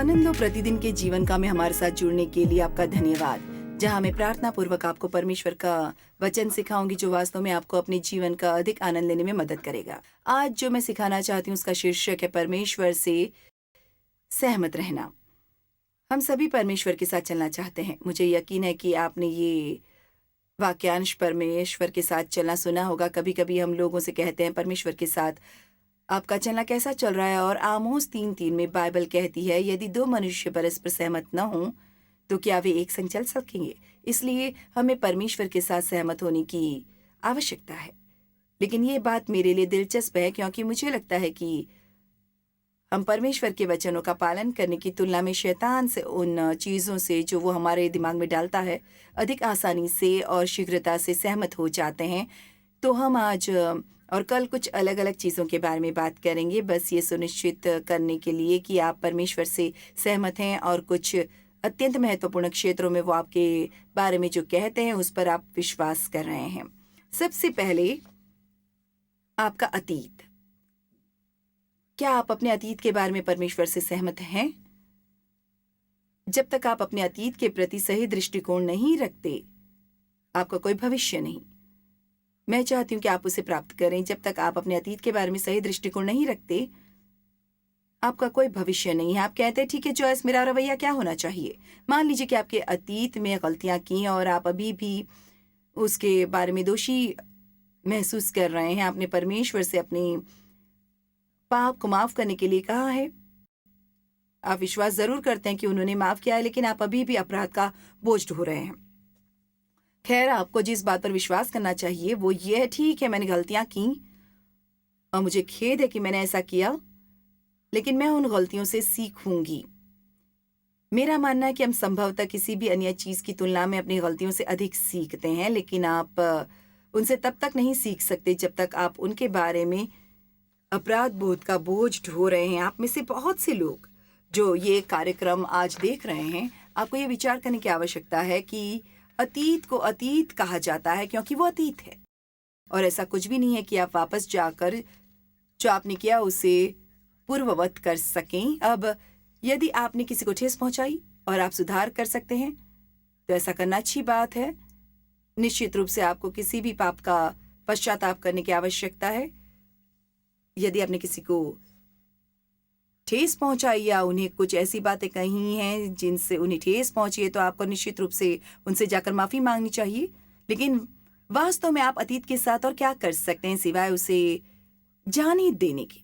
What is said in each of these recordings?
आनंद लो प्रतिदिन के जीवन का में हमारे साथ जुड़ने के लिए आपका धन्यवाद। जहां मैं प्रार्थना पूर्वक आपको परमेश्वर का वचन सिखाऊंगी जो वास्तव में आपको अपने जीवन का अधिक आनंद लेने में मदद करेगा। आज जो मैं सिखाना चाहती हूँ उसका शीर्षक है परमेश्वर से सहमत रहना। हम सभी परमेश्वर के साथ चलना चाहते हैं। मुझे यकीन है कि आपने ये वाक्यांश परमेश्वर के साथ चलना सुना होगा। कभी कभी हम लोगों से कहते हैं परमेश्वर के साथ आपका चलना कैसा चल रहा है। और आमोस 3:3 में बाइबल कहती है यदि दो मनुष्य परस्पर सहमत न हों तो क्या वे एक संग चल सकेंगे। इसलिए हमें परमेश्वर के साथ सहमत होने की आवश्यकता है। लेकिन ये बात मेरे लिए दिलचस्प है क्योंकि मुझे लगता है कि हम परमेश्वर के वचनों का पालन करने की तुलना में शैतान से उन चीज़ों से जो वो हमारे दिमाग में डालता है अधिक आसानी से और शीघ्रता से सहमत हो जाते हैं। तो हम आज और कल कुछ अलग अलग चीज़ों के बारे में बात करेंगे, बस ये सुनिश्चित करने के लिए कि आप परमेश्वर से सहमत हैं और कुछ अत्यंत महत्वपूर्ण क्षेत्रों में वो आपके बारे में जो कहते हैं उस पर आप विश्वास कर रहे हैं। सबसे पहले आपका अतीत। क्या आप अपने अतीत के बारे में परमेश्वर से सहमत हैं? जब तक आप अपने अतीत के प्रति सही दृष्टिकोण नहीं रखते आपका कोई भविष्य नहीं। मैं चाहती हूँ कि आप उसे प्राप्त करें। जब तक आप अपने अतीत के बारे में सही दृष्टिकोण नहीं रखते आपका कोई भविष्य नहीं है। आप कहते हैं ठीक है जॉयस, मेरा रवैया क्या होना चाहिए? मान लीजिए कि आपके अतीत में गलतियां की और आप अभी भी उसके बारे में दोषी महसूस कर रहे हैं। आपने परमेश्वर से अपने पाप को माफ करने के लिए कहा है। आप विश्वास जरूर करते हैं कि उन्होंने माफ किया है, लेकिन आप अभी भी अपराध का बोझ ढो रहे हैं। खैर, आपको जिस बात पर विश्वास करना चाहिए वो ये है, ठीक है मैंने गलतियां की और मुझे खेद है कि मैंने ऐसा किया, लेकिन मैं उन गलतियों से सीखूंगी। मेरा मानना है कि हम संभवतः किसी भी अन्य चीज की तुलना में अपनी गलतियों से अधिक सीखते हैं, लेकिन आप उनसे तब तक नहीं सीख सकते जब तक आप उनके बारे में अपराध बोध का बोझ ढो रहे हैं। आप में से बहुत से लोग जो ये कार्यक्रम आज देख रहे हैं, आपको ये विचार करने की आवश्यकता है कि अतीत को अतीत कहा जाता है क्योंकि वो अतीत है और ऐसा कुछ भी नहीं है कि आप वापस जाकर जो आपने किया उसे पूर्ववत कर सकें। अब यदि आपने किसी को ठेस पहुंचाई और आप सुधार कर सकते हैं तो ऐसा करना अच्छी बात है। निश्चित रूप से आपको किसी भी पाप का पश्चाताप करने की आवश्यकता है। यदि आपने किसी को ठेस पहुंचाई या उन्हें कुछ ऐसी बातें कही हैं जिनसे उन्हें ठेस पहुंची है तो आपको निश्चित रूप से उनसे जाकर माफी मांगनी चाहिए। लेकिन वास्तव में आप अतीत के साथ और क्या कर सकते हैं सिवाय उसे जाने देने की,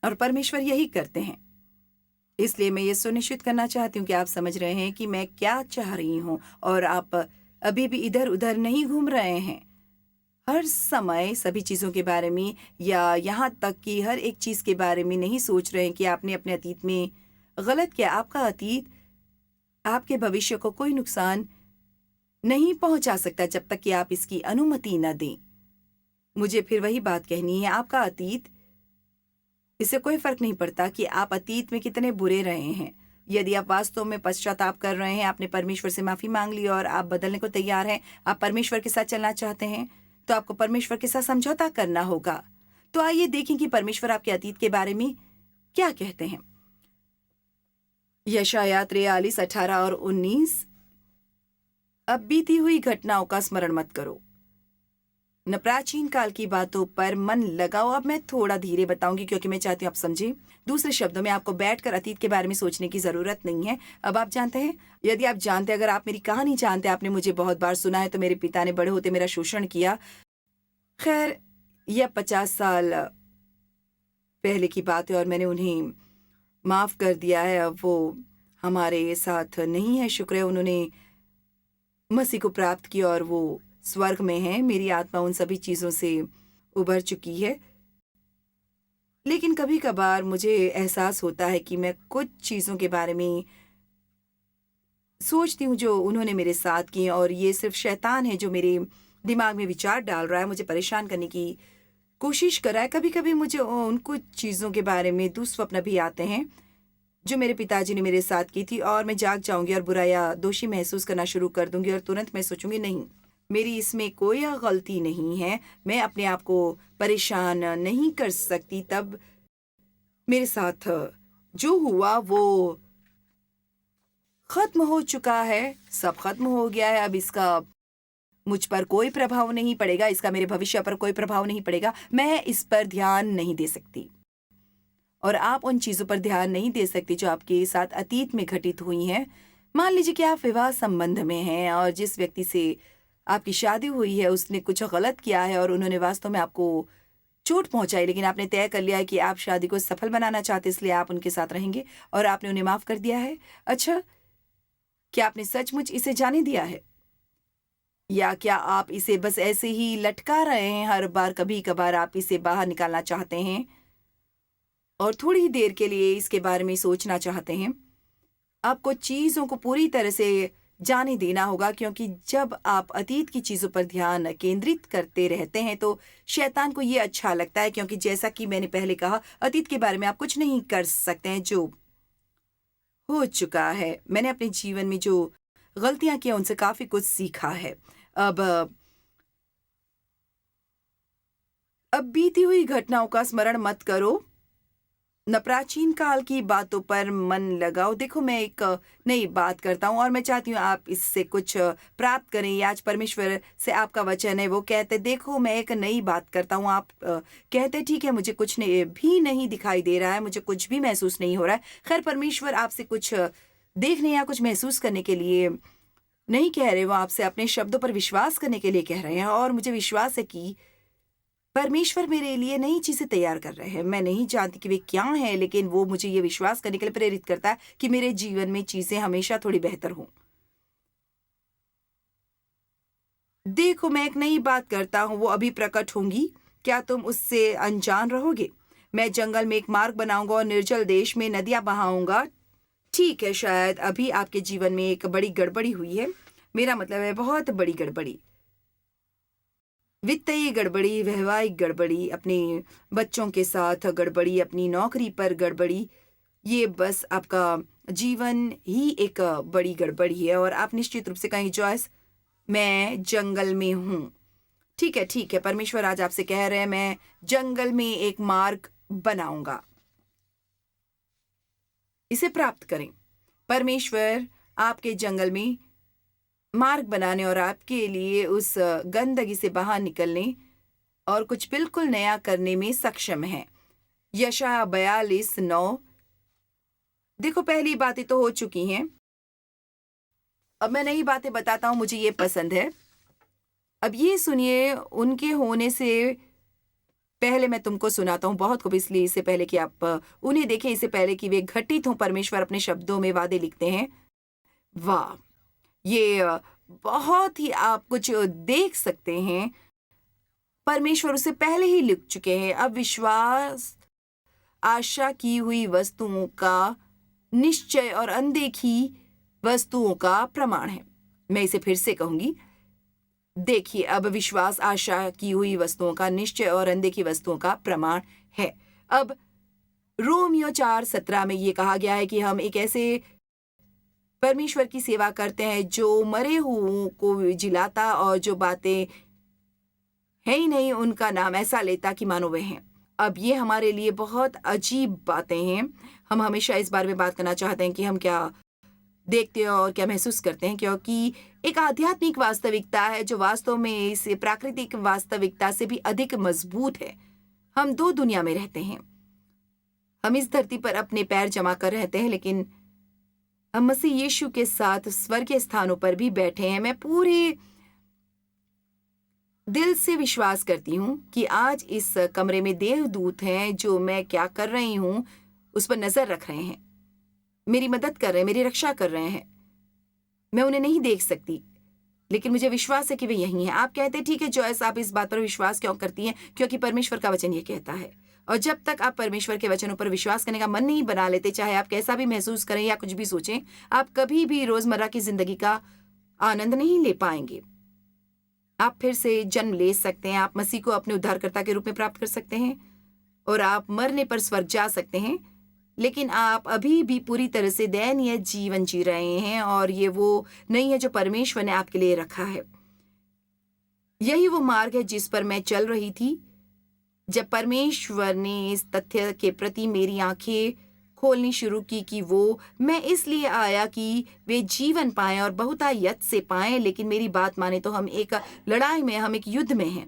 और परमेश्वर यही करते हैं। इसलिए मैं ये सुनिश्चित करना चाहती हूँ कि आप समझ रहे हैं कि मैं क्या चाह रही हूँ और आप अभी भी इधर उधर नहीं घूम रहे हैं हर समय सभी चीज़ों के बारे में, या यहाँ तक कि हर एक चीज़ के बारे में नहीं सोच रहे हैं कि आपने अपने अतीत में गलत किया। आपका अतीत आपके भविष्य को कोई नुकसान नहीं पहुंचा सकता जब तक कि आप इसकी अनुमति न दें। मुझे फिर वही बात कहनी है, आपका अतीत, इससे कोई फर्क नहीं पड़ता कि आप अतीत में कितने बुरे रहे हैं। यदि आप वास्तव में पश्चाताप कर रहे हैं, आपने परमेश्वर से माफी मांग ली और आप बदलने को तैयार हैं, आप परमेश्वर के साथ चलना चाहते हैं, तो आपको परमेश्वर के साथ समझौता करना होगा। तो आइए देखें कि परमेश्वर आपके अतीत के बारे में क्या कहते हैं। यशायाह 43:18 और 19। अब बीती हुई घटनाओं का स्मरण मत करो, न प्राचीन काल की बातों पर मन लगाओ। अब मैं थोड़ा धीरे बताऊंगी क्योंकि मैं चाहती हूँ आप समझें। दूसरे शब्दों में, आपको बैठकर अतीत के बारे में सोचने की जरूरत नहीं है। अब आप जानते हैं, यदि आप जानते, अगर आप मेरी कहानी जानते, आपने मुझे बहुत बार सुना है, तो मेरे पिता ने बड़े होते मेरा शोषण किया। खैर, यह 50 साल पहले की बात है और मैंने उन्हें माफ कर दिया है। अब वो हमारे साथ नहीं है, शुक्र है उन्होंने मसीह को प्राप्त किया और वो स्वर्ग में है। मेरी आत्मा उन सभी चीजों से उबर चुकी है। लेकिन कभी कभार मुझे एहसास होता है कि मैं कुछ चीजों के बारे में सोचती हूँ जो उन्होंने मेरे साथ की, और ये सिर्फ शैतान है जो मेरे दिमाग में विचार डाल रहा है, मुझे परेशान करने की कोशिश कर रहा है। कभी कभी मुझे उन कुछ चीजों के बारे में दुस्वप्न भी आते हैं जो मेरे पिताजी ने मेरे साथ की थी, और मैं जाग जाऊंगी और बुरा या दोषी महसूस करना शुरू कर दूंगी और तुरंत मैं सोचूंगी नहीं, मेरी इसमें कोई गलती नहीं है, मैं अपने आप को परेशान नहीं कर सकती। तब मेरे साथ जो हुआ वो खत्म हो चुका है, सब खत्म हो गया है। अब इसका मुझ पर कोई प्रभाव नहीं पड़ेगा, इसका मेरे भविष्य पर कोई प्रभाव नहीं पड़ेगा। मैं इस पर ध्यान नहीं दे सकती और आप उन चीज़ों पर ध्यान नहीं दे सकती जो आपके साथ अतीत में घटित हुई हैं। मान लीजिए कि आप विवाह संबंध में हैं और जिस व्यक्ति से आपकी शादी हुई है उसने कुछ गलत किया है और उन्होंने वास्तव में आपको चोट पहुंचाई, लेकिन आपने तय कर लिया है कि आप शादी को सफल बनाना चाहते, इसलिए आप उनके साथ रहेंगे और आपने उन्हें माफ कर दिया है। अच्छा, क्या आपने सचमुच इसे जाने दिया है या क्या आप इसे बस ऐसे ही लटका रहे हैं? हर बार कभी कभार आप इसे बाहर निकालना चाहते हैं और थोड़ी ही देर के लिए इसके बारे में सोचना चाहते हैं। आपको चीज़ों को पूरी तरह से जाने देना होगा, क्योंकि जब आप अतीत की चीज़ों पर ध्यान केंद्रित करते रहते हैं तो शैतान को ये अच्छा लगता है, क्योंकि जैसा कि मैंने पहले कहा, अतीत के बारे में आप कुछ नहीं कर सकते हैं जो हो चुका है। मैंने अपने जीवन में जो गलतियां की हैं, उनसे काफ़ी कुछ सीखा है। अब अब बीती हुई घटनाओं का स्मरण मत करो, न प्राचीन काल की बातों पर मन लगाओ। देखो, मैं एक नई बात करता हूँ और मैं चाहती हूँ आप इससे कुछ प्राप्त करें। ये आज परमेश्वर से आपका वचन है। वो कहते, देखो मैं एक नई बात करता हूँ। आप कहते, ठीक है, मुझे कुछ नहीं भी नहीं दिखाई दे रहा है, मुझे कुछ भी महसूस नहीं हो रहा है। खैर, परमेश्वर आपसे कुछ देखने या कुछ महसूस करने के लिए नहीं कह रहे, वो आपसे अपने शब्दों पर विश्वास करने के लिए कह रहे हैं। और मुझे विश्वास है कि परमेश्वर मेरे लिए नई चीज़ें तैयार कर रहे हैं। मैं नहीं जानती कि वे क्या हैं, लेकिन वो मुझे ये विश्वास करने के लिए प्रेरित करता है कि मेरे जीवन में चीज़ें हमेशा थोड़ी बेहतर हों। देखो, मैं एक नई बात करता हूँ, वो अभी प्रकट होंगी। क्या तुम उससे अनजान रहोगे? मैं जंगल में एक मार्ग बनाऊंगा और निर्जल देश में नदियाँ बहाऊंगा। ठीक है, शायद अभी आपके जीवन में एक बड़ी गड़बड़ी हुई है। मेरा मतलब है बहुत बड़ी गड़बड़ी। वित्तीय गड़बड़ी, वैवाहिक गड़बड़ी, अपने बच्चों के साथ गड़बड़ी, अपनी नौकरी पर गड़बड़ी। ये बस आपका जीवन ही एक बड़ी गड़बड़ी है और आप निश्चित रूप से कहेंगे, जॉयस, मैं जंगल में हूँ। ठीक है, परमेश्वर आज आपसे कह रहे हैं, मैं जंगल में एक मार्ग बनाऊंगा। इसे प्राप्त करें। परमेश्वर आपके जंगल में मार्ग बनाने और आपके लिए उस गंदगी से बाहर निकलने और कुछ बिल्कुल नया करने में सक्षम है। यशायाह 42:9। देखो, पहली बातें तो हो चुकी हैं। अब मैं नई बातें बताता हूँ, मुझे ये पसंद है। अब ये सुनिए, उनके होने से पहले मैं तुमको सुनाता हूँ बहुत खूब, इसलिए इससे पहले कि आप उन्हें देखें, इससे पहले कि वे घटित हों, परमेश्वर अपने शब्दों में वादे लिखते हैं। वाह! ये बहुत ही आप कुछ देख सकते हैं। परमेश्वर उससे पहले ही लिख चुके हैं। अब विश्वास आशा की हुई वस्तुओं का निश्चय और अनदेखी वस्तुओं का प्रमाण है। मैं इसे फिर से कहूंगी। देखिए, अब विश्वास आशा की हुई वस्तुओं का निश्चय और अनदेखी वस्तुओं का प्रमाण है। अब रोमियो 4:17 में ये कहा गया है कि हम एक ऐसे परमेश्वर की सेवा करते हैं जो मरे हुओं को जिलाता और जो बातें है ही नहीं उनका नाम ऐसा लेता कि मानो वे हैं। अब ये हमारे लिए बहुत अजीब बातें हैं। हम हमेशा इस बारे में बात करना चाहते हैं कि हम क्या देखते हैं और क्या महसूस करते हैं, क्योंकि एक आध्यात्मिक वास्तविकता है जो वास्तव में इस प्राकृतिक वास्तविकता से भी अधिक मजबूत है। हम दो दुनिया में रहते हैं। हम इस धरती पर अपने पैर जमा कर रहते हैं, लेकिन हम मसीह यीशु के साथ स्वर्गीय स्थानों पर भी बैठे हैं। मैं पूरे दिल से विश्वास करती हूँ कि आज इस कमरे में देवदूत हैं जो मैं क्या कर रही हूँ उस पर नजर रख रहे हैं, मेरी मदद कर रहे हैं, मेरी रक्षा कर रहे हैं। मैं उन्हें नहीं देख सकती, लेकिन मुझे विश्वास है कि वे यही हैं। आप कहते हैं, ठीक है जॉयस, आप इस बात पर विश्वास क्यों करती हैं? क्योंकि परमेश्वर का वचन ये कहता है। और जब तक आप परमेश्वर के वचनों पर विश्वास करने का मन नहीं बना लेते, चाहे आप कैसा भी महसूस करें या कुछ भी सोचें, आप कभी भी रोजमर्रा की जिंदगी का आनंद नहीं ले पाएंगे। आप फिर से जन्म ले सकते हैं, आप मसीह को अपने उद्धारकर्ता के रूप में प्राप्त कर सकते हैं और आप मरने पर स्वर्ग जा सकते हैं, लेकिन आप अभी भी पूरी तरह से दयनीय जीवन जी रहे हैं और ये वो नहीं है जो परमेश्वर ने आपके लिए रखा है। यही वो मार्ग है जिस पर मैं चल रही थी जब परमेश्वर ने इस तथ्य के प्रति मेरी आंखें खोलनी शुरू की कि वो मैं इसलिए आया कि वे जीवन पाएं और बहुतायत से पाएं, लेकिन मेरी बात माने तो हम एक लड़ाई में, हम एक युद्ध में हैं।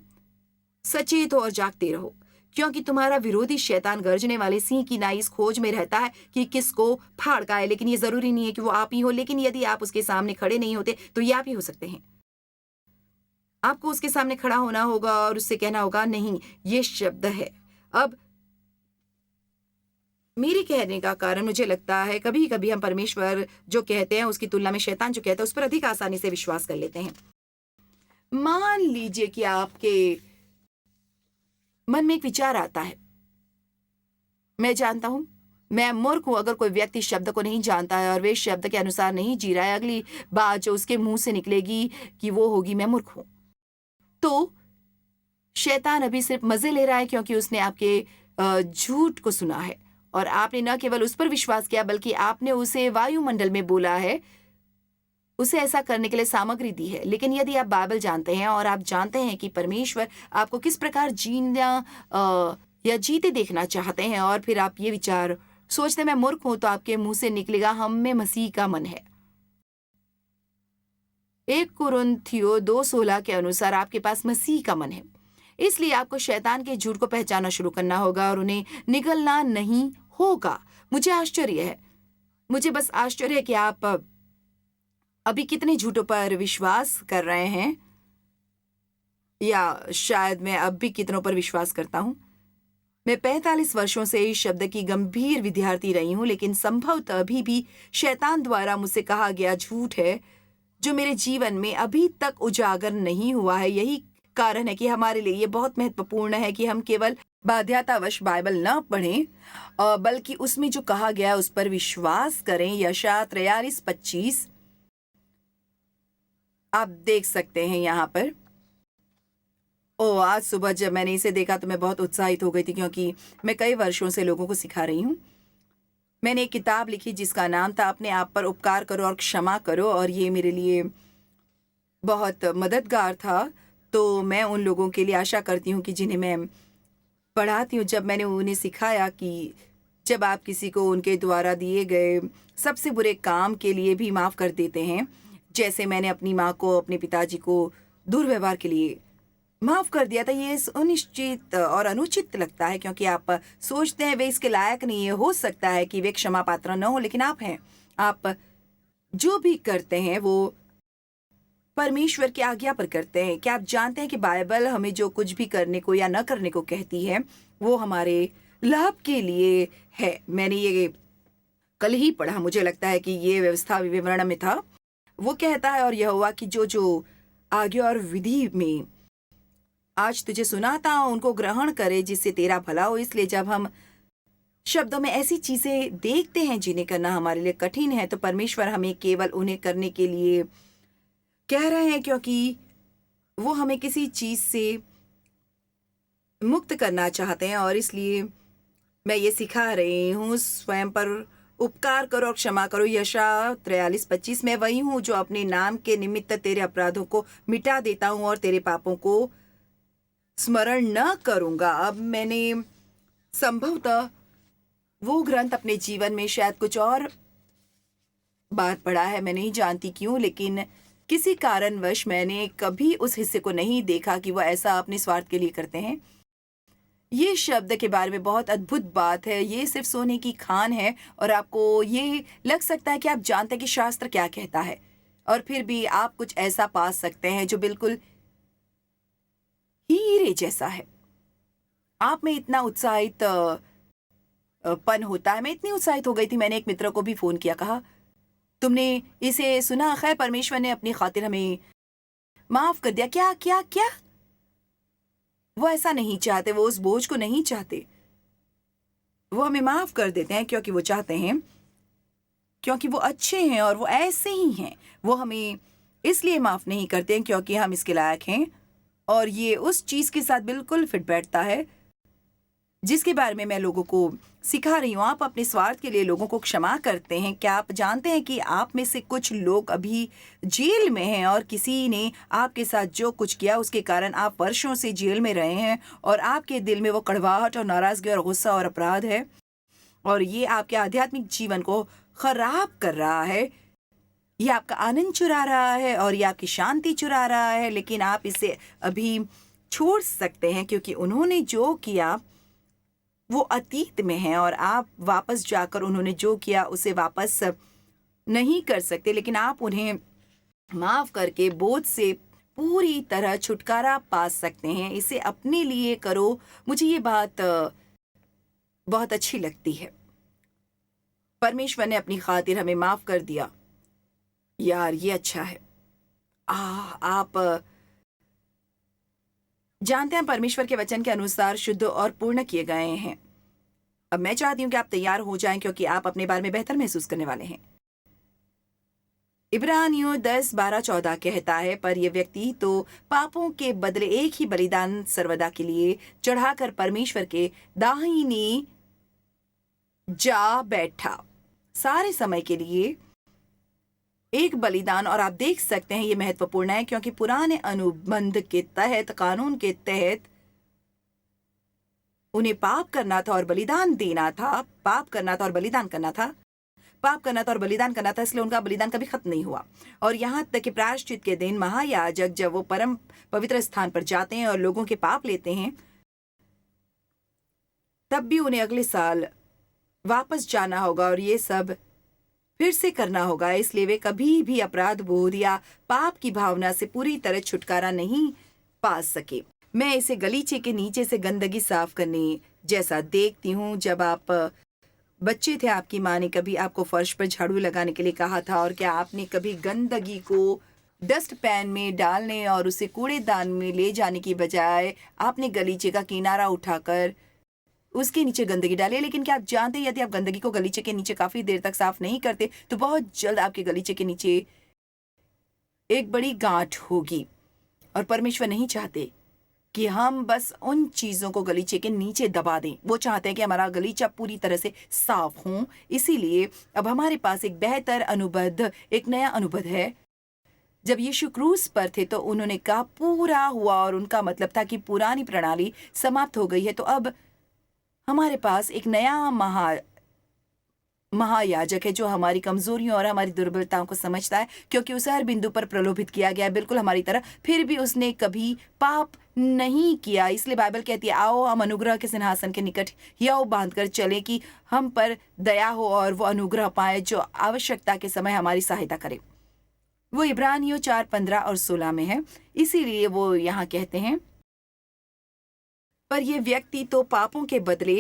सचेत हो और जागते रहो, क्योंकि तुम्हारा विरोधी शैतान गरजने वाले सिंह की नाई इस खोज में रहता है कि किसको फाड़ खाए। लेकिन ये जरूरी नहीं है कि वो आप ही हो, लेकिन यदि आप उसके सामने खड़े नहीं होते तो ये आप ही हो सकते हैं। आपको उसके सामने खड़ा होना होगा और उससे कहना होगा, नहीं, ये शब्द है। अब मेरे कहने का कारण, मुझे लगता है कभी कभी हम परमेश्वर जो कहते हैं उसकी तुलना में शैतान जो कहता है उस पर अधिक आसानी से विश्वास कर लेते हैं। मान लीजिए कि आपके मन में एक विचार आता है, मैं जानता हूं, मैं मूर्ख हूं। अगर कोई व्यक्ति शब्द को नहीं जानता है और वे शब्द के अनुसार नहीं जी रहा है, अगली बात जो उसके मुंह से निकलेगी कि वो होगी, मैं मूर्ख हूं। तो शैतान अभी सिर्फ मजे ले रहा है, क्योंकि उसने आपके झूठ को सुना है और आपने न केवल उस पर विश्वास किया बल्कि आपने उसे वायुमंडल में बोला है, उसे ऐसा करने के लिए सामग्री दी है। लेकिन यदि आप बाइबल जानते हैं और आप जानते हैं कि परमेश्वर आपको किस प्रकार जीना या जीते देखना चाहते हैं, और फिर आप ये विचार सोचते मैं मूर्ख हूं, तो आपके मुंह से निकलेगा, हम में मसीह का मन है। 1 कुरिन्थियों 2:16 के अनुसार आपके पास मसीह का मन है। इसलिए आपको शैतान के झूठ को पहचानना शुरू करना होगा और उन्हें निगलना नहीं होगा। मुझे आश्चर्य है, मुझे बस आश्चर्य है कि आप अभी कितने झूठों पर विश्वास कर रहे हैं, या शायद मैं अब भी कितनों पर विश्वास करता हूं। मैं 45 वर्षों से इस शब्द की गंभीर विद्यार्थी रही हूं, लेकिन संभवतः अभी भी शैतान द्वारा मुझसे कहा गया झूठ है जो मेरे जीवन में अभी तक उजागर नहीं हुआ है। यही कारण है कि हमारे लिए ये बहुत महत्वपूर्ण है कि हम केवल बाध्यतावश बाइबल न पढ़ें, बल्कि उसमें जो कहा गया है उस पर विश्वास करें। यशायाह 43:25 आप देख सकते हैं यहाँ पर। आज सुबह जब मैंने इसे देखा तो मैं बहुत उत्साहित हो गई थी, क्योंकि मैं कई वर्षों से लोगों को सिखा रही हूँ। मैंने एक किताब लिखी जिसका नाम था अपने आप पर उपकार करो और क्षमा करो, और ये मेरे लिए बहुत मददगार था। तो मैं उन लोगों के लिए आशा करती हूँ कि जिन्हें मैं पढ़ाती हूँ, जब मैंने उन्हें सिखाया कि जब आप किसी को उनके द्वारा दिए गए सबसे बुरे काम के लिए भी माफ़ कर देते हैं, जैसे मैंने अपनी माँ को, अपने पिताजी को दुर्व्यवहार के लिए माफ़ कर दिया था, ये अनिश्चित और अनुचित लगता है, क्योंकि आप सोचते हैं वे इसके लायक नहीं है। हो सकता है कि वे क्षमा पात्र न हो, लेकिन आप हैं। आप जो भी करते हैं वो परमेश्वर की आज्ञा पर करते हैं। क्या आप जानते हैं कि बाइबल हमें जो कुछ भी करने को या न करने को कहती है वो हमारे लाभ के लिए है। मैंने ये कल ही पढ़ा, मुझे लगता है कि ये व्यवस्था विवरण में था। वो कहता है, और यहोवा की जो जो आज्ञा और विधि में आज तुझे सुनाता हूं उनको ग्रहण करे, जिससे तेरा भला हो। इसलिए जब हम शब्दों में ऐसी चीजें देखते हैं जिन्हें करना हमारे लिए कठिन है, तो परमेश्वर हमें केवल उन्हें करने के लिए कह रहे हैं, क्योंकि वो हमें किसी चीज से मुक्त करना चाहते हैं। और इसलिए मैं ये सिखा रही हूँ, स्वयं पर उपकार करो और क्षमा करो। यशायाह 43:25 मैं वही हूँ जो अपने नाम के निमित्त तेरे अपराधों को मिटा देता हूँ और तेरे पापों को स्मरण न करूंगा। अब मैंने संभवतः वो ग्रंथ अपने जीवन में शायद कुछ और बार पढ़ा है, मैं नहीं जानती क्यों, लेकिन किसी कारणवश मैंने कभी उस हिस्से को नहीं देखा कि वह ऐसा अपने स्वार्थ के लिए करते हैं। ये शब्द के बारे में बहुत अद्भुत बात है। ये सिर्फ सोने की खान है, और आपको ये लग सकता है कि आप जानते हैं कि शास्त्र क्या कहता है, और फिर भी आप कुछ ऐसा पा सकते हैं जो बिल्कुल हीरे जैसा है। आप में इतना उत्साहित पन होता है। मैं इतनी उत्साहित हो गई थी, मैंने एक मित्र को भी फोन किया, कहा तुमने इसे सुना? खैर, परमेश्वर ने अपनी खातिर हमें माफ कर दिया। क्या क्या क्या? वो ऐसा नहीं चाहते, वो उस बोझ को नहीं चाहते। वो हमें माफ कर देते हैं क्योंकि वो चाहते हैं, क्योंकि वो अच्छे हैं और वो ऐसे ही हैं। वो हमें इसलिए माफ नहीं करते हैं क्योंकि हम इसके लायक हैं। और ये उस चीज के साथ बिल्कुल फिट बैठता है जिसके बारे में मैं लोगों को सिखा रही हूँ। आप अपने स्वार्थ के लिए लोगों को क्षमा करते हैं। क्या आप जानते हैं कि आप में से कुछ लोग अभी जेल में हैं, और किसी ने आपके साथ जो कुछ किया उसके कारण आप वर्षों से जेल में रहे हैं, और आपके दिल में वो कड़वाहट और नाराजगी और गुस्सा और अपराध है। और ये आपके आध्यात्मिक जीवन को खराब कर रहा है। ये आपका आनंद चुरा रहा है और ये आपकी शांति चुरा रहा है, लेकिन आप इसे अभी छोड़ सकते हैं क्योंकि उन्होंने जो किया वो अतीत में है और आप वापस जाकर उन्होंने जो किया उसे वापस नहीं कर सकते, लेकिन आप उन्हें माफ करके बोझ से पूरी तरह छुटकारा पा सकते हैं। इसे अपने लिए करो। मुझे ये बात बहुत अच्छी लगती है। परमेश्वर ने अपनी खातिर हमें माफ कर दिया। यार ये अच्छा है। आप जानते हैं परमेश्वर के वचन के अनुसार शुद्ध और पूर्ण किए गए हैं। अब मैं चाहती हूं कि आप तैयार हो जाएं क्योंकि आप अपने बारे में बेहतर महसूस करने वाले हैं। इब्रानियों 10:12-14 कहता है, पर यह व्यक्ति तो पापों के बदले एक ही बलिदान सर्वदा के लिए चढ़ाकर परमेश्वर के दाहिनी जा बैठा। सारे समय के लिए एक बलिदान। और आप देख सकते हैं ये महत्वपूर्ण है क्योंकि पुराने अनुबंध के तहत, कानून के तहत उन्हें पाप करना था और बलिदान देना था, पाप करना था और बलिदान करना था, पाप करना था और बलिदान करना था, इसलिए उनका बलिदान कभी खत्म नहीं हुआ। और यहाँ तक कि प्रायश्चित के दिन महायाजक जब वो परम पवित्र स्थान पर जाते हैं और लोगों के पाप लेते हैं, तब भी उन्हें अगले साल वापस जाना होगा और ये सब फिर से करना होगा। इसलिए वे कभी भी अपराध बोध या पाप की भावना से पूरी तरह छुटकारा नहीं पा सके। मैं इसे गलीचे के नीचे से गंदगी साफ करने जैसा देखती हूँ। जब आप बच्चे थे, आपकी माँ ने कभी आपको फर्श पर झाड़ू लगाने के लिए कहा था, और क्या आपने कभी गंदगी को डस्ट पैन में डालने और उसे कूड़ेदान में ले जाने की बजाय आपने गलीचे का किनारा उठाकर उसके नीचे गंदगी डाली? लेकिन क्या आप जानते हैं, यदि आप गंदगी को गलीचे के नीचे काफी देर तक साफ नहीं करते तो बहुत जल्द आपके गलीचे के नीचे एक बड़ी गांठ होगी। और परमेश्वर नहीं चाहते कि हम बस उन चीजों को गलीचे के नीचे दबा दें। वो चाहते हैं कि हमारा गलीचा पूरी तरह से साफ हो। इसीलिए अब हमारे पास एक बेहतर अनुबंध, एक नया अनुबंध है। जब यीशु क्रूस पर थे तो उन्होंने कहा पूरा हुआ, और उनका मतलब था कि पुरानी प्रणाली समाप्त हो गई है। तो अब हमारे पास एक नया महायाजक है जो हमारी कमजोरियों और हमारी दुर्बलताओं को समझता है, क्योंकि उसे हर बिंदु पर प्रलोभित किया गया है, बिल्कुल हमारी तरह। फिर भी उसने कभी पाप नहीं किया। इसलिए बाइबल कहती है, आओ हम अनुग्रह के सिंहासन के निकट हियाव बांधकर चले कि हम पर दया हो और वो अनुग्रह पाए जो आवश्यकता के समय हमारी सहायता करे। वो इब्रानियों 4:15 और 16 में है। इसीलिए वो यहाँ कहते हैं, पर यह व्यक्ति तो पापों के बदले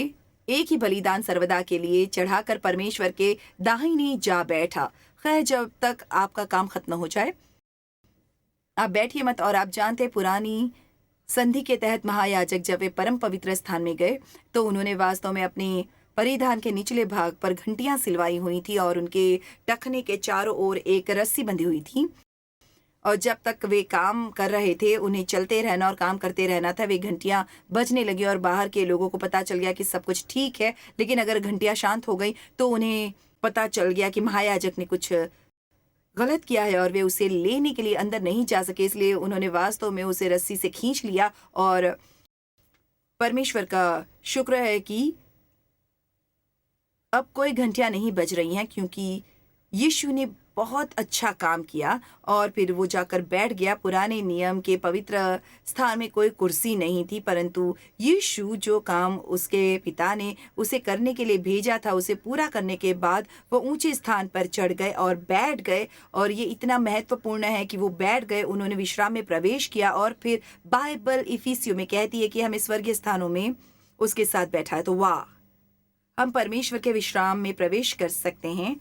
एक ही बलिदान सर्वदा के लिए चढ़ाकर परमेश्वर के दाहिने जा बैठा। खैर, जब तक आपका काम खत्म हो जाए आप बैठिए मत। और आप जानते हैं, पुरानी संधि के तहत महायाजक जब वे परम पवित्र स्थान में गए तो उन्होंने वास्तव में अपने परिधान के निचले भाग पर घंटियां सिलवाई हुई थी और उनके टखने के चारों ओर एक रस्सी बंधी हुई थी। और जब तक वे काम कर रहे थे, उन्हें चलते रहना और काम करते रहना था। वे घंटियां बजने लगी और बाहर के लोगों को पता चल गया कि सब कुछ ठीक है। लेकिन अगर घंटियां शांत हो गई तो उन्हें पता चल गया कि महायाजक ने कुछ गलत किया है और वे उसे लेने के लिए अंदर नहीं जा सके। इसलिए उन्होंने वास्तव में उसे रस्सी से खींच लिया। और परमेश्वर का शुक्र है कि अब कोई घंटियां नहीं बज रही हैं, क्योंकि यीशु ने बहुत अच्छा काम किया। और फिर वो जाकर बैठ गया। पुराने नियम के पवित्र स्थान में कोई कुर्सी नहीं थी, परंतु यीशु जो काम उसके पिता ने उसे करने के लिए भेजा था, उसे पूरा करने के बाद वो ऊंचे स्थान पर चढ़ गए और बैठ गए। और ये इतना महत्वपूर्ण है कि वो बैठ गए, उन्होंने विश्राम में प्रवेश किया। और फिर बाइबल इफिसियों में कहती है कि हमें स्वर्गीय स्थानों में उसके साथ बैठा है। तो वाह, हम परमेश्वर के विश्राम में प्रवेश कर सकते हैं।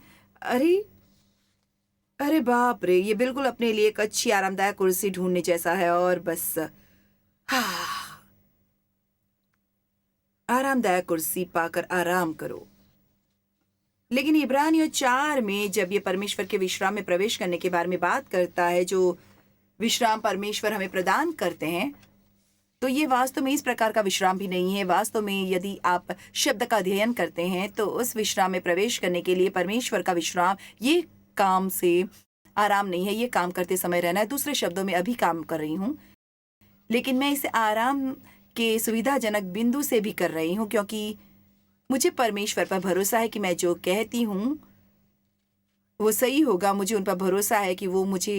अरे बाप रे, ये बिल्कुल अपने लिए एक अच्छी आरामदायक कुर्सी ढूंढने जैसा है। और बस आरामदायक कुर्सी पाकर आराम करो। लेकिन इब्रानियों 4 में जब ये परमेश्वर के विश्राम में प्रवेश करने के बारे में बात करता है, जो विश्राम परमेश्वर हमें प्रदान करते हैं, तो ये वास्तव में इस प्रकार का विश्राम भी नहीं है। वास्तव में यदि आप शब्द का अध्ययन करते हैं तो उस विश्राम में प्रवेश करने के लिए परमेश्वर का विश्राम ये काम से आराम नहीं है, ये काम करते समय रहना है। दूसरे शब्दों में अभी काम कर रही हूँ, लेकिन मैं इसे आराम के सुविधाजनक बिंदु से भी कर रही हूँ, क्योंकि मुझे परमेश्वर पर भरोसा है कि मैं जो कहती हूँ वो सही होगा। मुझे उन पर भरोसा है कि वो मुझे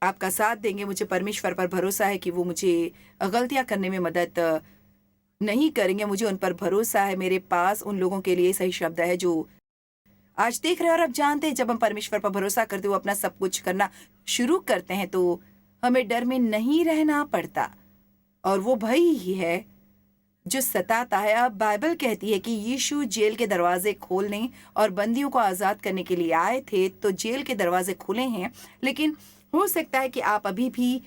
आपका साथ देंगे। मुझे परमेश्वर पर भरोसा है कि वो मुझे गलतियाँ करने में मदद नहीं करेंगे। मुझे उन पर भरोसा है। मेरे पास उन लोगों के लिए सही शब्द है जो आज देख रहे हैं और अब जानते हैं, जब हम परमेश्वर पर भरोसा करते हुए अपना सब कुछ करना शुरू करते हैं तो हमें डर में नहीं रहना पड़ता। और वो भय ही है जो सताता है। अब बाइबल कहती है कि यीशु जेल के दरवाजे खोलने और बंदियों को आज़ाद करने के लिए आए थे, तो जेल के दरवाजे खुले हैं। लेकिन हो सकता है कि आप अभी भी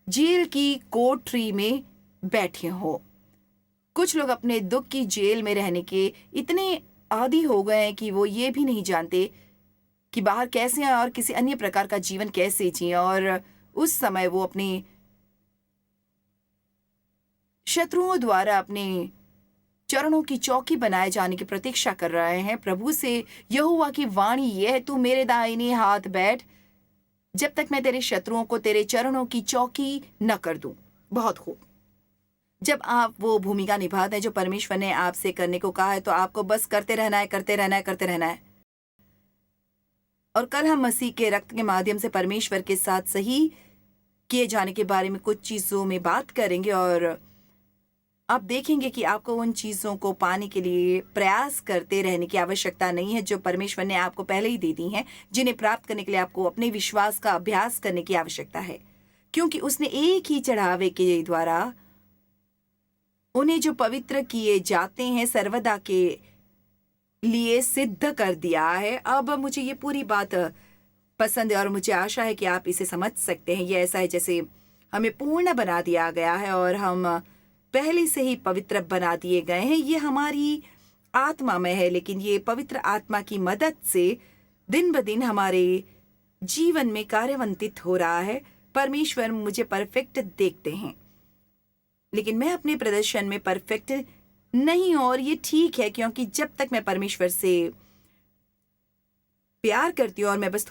जेल की कोठरी में बैठे हो। कुछ लोग अपने दुख की जेल में रहने के इतने आदी हो गए हैं कि वो ये भी नहीं जानते कि बाहर कैसे हैं और किसी अन्य प्रकार का जीवन कैसे जिएं। और उस समय वो अपने शत्रुओं द्वारा अपने चरणों की चौकी बनाए जाने की प्रतीक्षा कर रहे हैं। प्रभु से यहोवा की वाणी यह है, तू मेरे दाहिने हाथ बैठ जब तक मैं तेरे शत्रुओं को तेरे चरणों की चौकी न कर दूं। बहुत खूब। जब आप वो भूमिका निभाते हैं जो परमेश्वर ने आपसे करने को कहा है, तो आपको बस करते रहना है, करते रहना है, करते रहना है। और कल हम मसीह के रक्त के माध्यम से परमेश्वर के साथ सही किए जाने के बारे में कुछ चीज़ों में बात करेंगे और आप देखेंगे कि आपको उन चीज़ों को पाने के लिए प्रयास करते रहने की आवश्यकता नहीं है जो परमेश्वर ने आपको पहले ही दे दी हैं। जिन्हें प्राप्त करने के लिए आपको अपने विश्वास का अभ्यास करने की आवश्यकता है, क्योंकि उसने एक ही चढ़ावे के द्वारा उन्हें जो पवित्र किए जाते हैं सर्वदा के लिए सिद्ध कर दिया है। अब मुझे ये पूरी बात पसंद है और मुझे आशा है कि आप इसे समझ सकते हैं। ये ऐसा है जैसे हमें पूर्ण बना दिया गया है और हम पहले से ही पवित्र बना दिए गए हैं। ये हमारी आत्मा में है, लेकिन ये पवित्र आत्मा की मदद से दिन ब दिन हमारे जीवन में कार्यान्वित हो रहा है। परमेश्वर मुझे परफेक्ट देखते हैं, लेकिन मैं अपने प्रदर्शन में परफेक्ट नहीं हूं। और ये ठीक है, क्योंकि जब तक मैं परमेश्वर से प्यार करती हूँ और मैं बस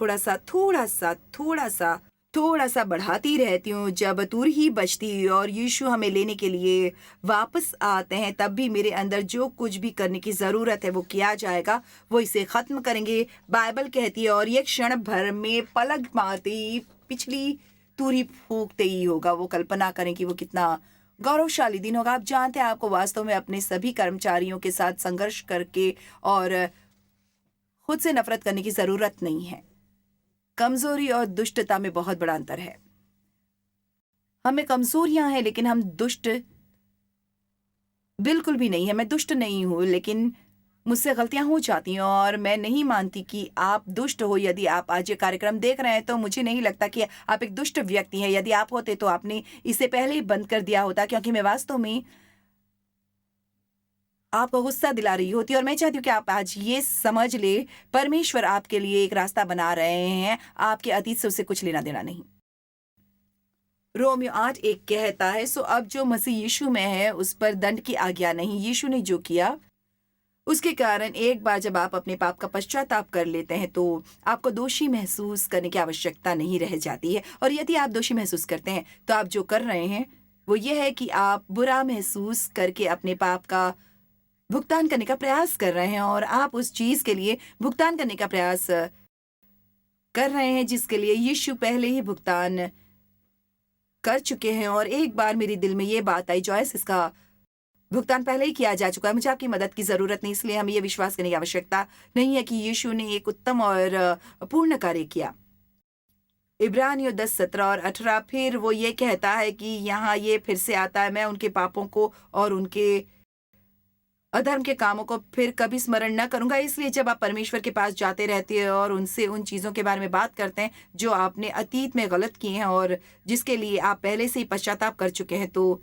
थोड़ा सा बढ़ाती रहती हूँ, जब दूर ही बचती और यीशु हमें लेने के लिए वापस आते हैं, तब भी मेरे अंदर जो कुछ भी करने की ज़रूरत है वो किया जाएगा। वो इसे ख़त्म करेंगे, बाइबल कहती है। और ये क्षण भर में पलक मारते ही पिछली दूरी फूंकते ही होगा। वो कल्पना करें कि वो कितना गौरवशाली दिन होगा। आप जानते हैं, आपको वास्तव में अपने सभी कर्मचारियों के साथ संघर्ष करके और खुद से नफरत करने की ज़रूरत नहीं है। कमजोरी और दुष्टता में बहुत बड़ा अंतर है। हमें कमजोरियां हैं, लेकिन हम दुष्ट बिल्कुल भी नहीं है। मैं दुष्ट नहीं हूं, लेकिन मुझसे गलतियां हो जाती हैं और मैं नहीं मानती कि आप दुष्ट हो। यदि आप आज ये कार्यक्रम देख रहे हैं तो मुझे नहीं लगता कि आप एक दुष्ट व्यक्ति हैं। यदि आप होते तो आपने इसे पहले ही बंद कर दिया होता, क्योंकि मैं वास्तव में आपको गुस्सा दिला रही होती। और मैं चाहती हूँ कि आप आज ये समझ ले, परमेश्वर आपके लिए एक रास्ता बना रहे हैं। आपके अतीत से उसे कुछ लेना देना नहीं। रोमियो 8:1 कहता है, सो अब जो मसीह यीशु में है उस पर दंड की आज्ञा नहीं। यीशु ने जो किया उसके कारण एक बार जब आप अपने पाप का पश्चाताप कर लेते हैं तो आपको दोषी महसूस करने की आवश्यकता नहीं रह जाती है। और यदि आप दोषी महसूस करते हैं तो आप जो कर रहे हैं वो ये है कि आप बुरा महसूस करके अपने पाप का भुगतान करने का प्रयास कर रहे हैं। और आप उस चीज के लिए भुगतान करने का प्रयास कर रहे हैं जिसके लिए यीशु पहले ही भुगतान कर चुके हैं। और एक बार मेरे दिल में ये बात आई, जॉयस, इसका भुगतान पहले ही किया जा चुका है, मुझे आपकी मदद की जरूरत नहीं। इसलिए हमें ये विश्वास करने की आवश्यकता नहीं है कि यीशु ने एक उत्तम और पूर्ण कार्य किया। इब्रानियों 10:17-18 फिर वो ये कहता है कि यहाँ ये फिर से आता है, मैं उनके पापों को और उनके अधर्म के कामों को फिर कभी स्मरण न करूंगा। इसलिए जब आप परमेश्वर के पास जाते रहते हैं और उनसे उन चीज़ों के बारे में बात करते हैं जो आपने अतीत में गलत किए हैं और जिसके लिए आप पहले से ही पश्चाताप कर चुके हैं, तो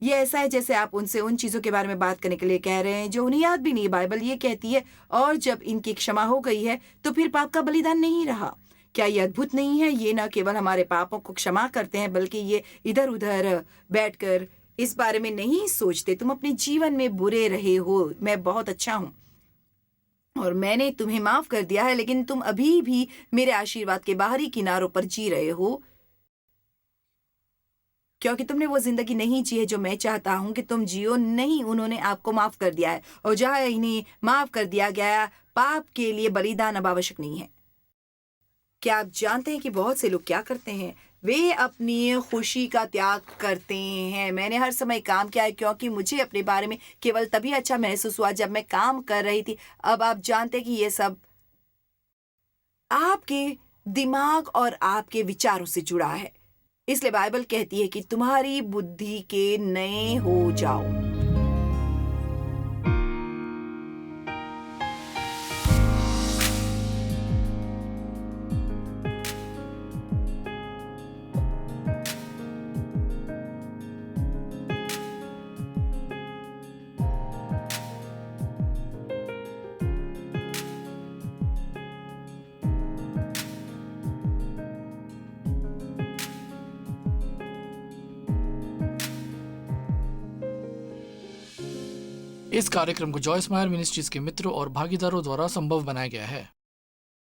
ये ऐसा है जैसे आप उनसे उन चीज़ों के बारे में बात करने के लिए कह रहे हैं जो उन्हें याद भी नहीं। बाइबल ये कहती है, और जब इनकी क्षमा हो गई है तो फिर पाप का बलिदान नहीं रहा। क्या ये अद्भुत नहीं है? ये न केवल हमारे पापों को क्षमा करते हैं, बल्कि ये इधर उधर बैठकर इस बारे में नहीं सोचते तुम अपने जीवन में बुरे रहे हो, मैं बहुत अच्छा हूँ और मैंने तुम्हें माफ कर दिया है, लेकिन तुम अभी भी मेरे आशीर्वाद के बाहरी किनारों पर जी रहे हो। क्योंकि तुमने वो ज़िंदगी नहीं जी है जो मैं चाहता हूँ कि तुम जियो। नहीं, उन्होंने आपको माफ़ कर दिया है और जहाँ इन्हें माफ़ कर दिया गया, पाप के लिए बलिदान अब आवश्यक नहीं है। क्या आप जानते हैं कि बहुत से लोग क्या करते हैं? वे अपनी खुशी का त्याग करते हैं। मैंने हर समय काम किया है क्योंकि मुझे अपने बारे में केवल तभी अच्छा महसूस हुआ जब मैं काम कर रही थी। अब आप जानते हैं कि ये सब आपके दिमाग और आपके विचारों से जुड़ा है। इसलिए बाइबल कहती है कि तुम्हारी बुद्धि के नए हो जाओ। इस कार्यक्रम को जॉयस मायर मिनिस्ट्रीज के मित्रों और भागीदारों द्वारा संभव बनाया गया है।